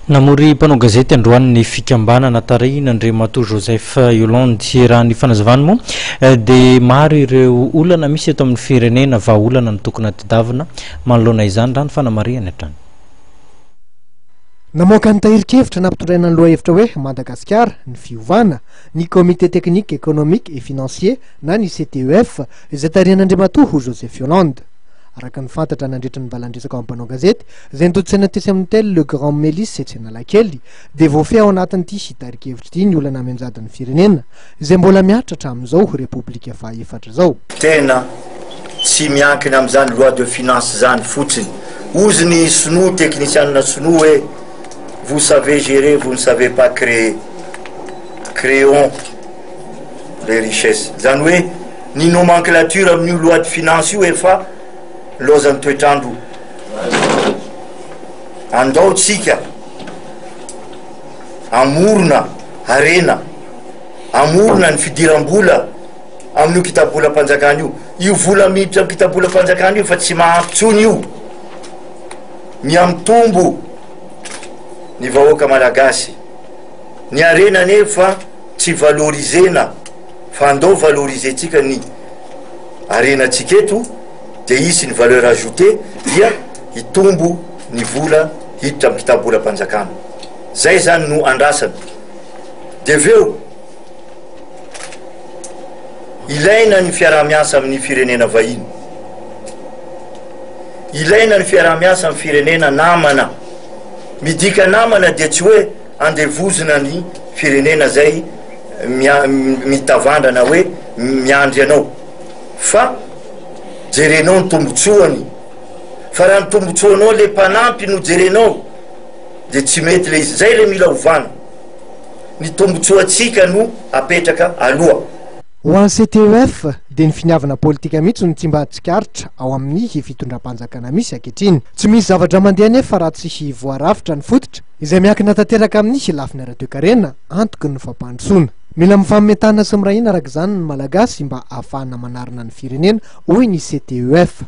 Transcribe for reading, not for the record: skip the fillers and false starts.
Namory mpanao gazety androany ny fikambanana tarehina Andriamatoa Joseph Yolande raha ny fanazavany moa dia maro ireo olana misy eto amin'ny firenena vahaolana ny tokony tadiavina manoloana izany raha ny fanamariana hatrany. Namoaka ny tahirikevitra nampitondraina ny lohahevitra hoe Madagasikara ny fiovana ny comité technique économique et financier na ny CTEF izay tarehin'Andriamatoa Joseph Yolande. Araka ny fantatra nandritra ny valandresaka ao ampanao gazety izay nitotsaina tesy amin'ny tely le grand Mélis Setsenalakely dia voafehy ao anatin'ity sitarikevitra ity ny olana amenjadin'ny firenena izay mbola miatra hatramin'izao repoblika fahaefatra zao. Tena tsy miankina amin'izany loi de finance zany fotsiny ozy ny sinoa technicianina sinoa hoe vous savez gérer, vous ne savez pas créer. Créons les richesses. Zany hoe ny nomenclature amin'io loi de finance io efa lozan'ny toetrandro andao tsika amorona arena amorona ny fidiram-bola amin'io kitabolam-panjakana io vola miditra amin'ny kitabolam-panjakana io fa tsy mahampitsony io miamitombo ny vahoaka malagasy ny arena nefa tsy valorisena fa andao valorisentsika ny arena tsika eto dia isy ny valeur ajoutée dia hitombo ny vola hiditra amin'ny kitabolam-panjakana zay zany no andrasana dia veo ilaina ny fiaraha-miasa amin'ny firenena vahiny ilaina ny fiaraha-miasa amin'ny firenena namana midika namana dia tsy hoe andevozina ny firenena zay mitavandrana hoe miandry anao fa jerenao ny tombotsoany fa raha ny tombotsoanao le mpanampy no jerenao dia tsy mety le izy zay le mila ovana ny tombotsoatsika no apetraka aloha. Ho an'ny CTEF dia ny finiavana politika mihitsy no tsy mba tsikaritra ao amin'ny fitondram-panjakana misy ankehitriny. Tsy misy zavatra mandeha nefa raha tsy voarafitra ny fototra izay miankina tanteraka amin'ny lafiny ara-toe-karena antoky ny fampandrosoana. Mila mifametana sy mirahina araka izany ny malagasy mba ahafahana manarina ny firenena hoy ny CTEF.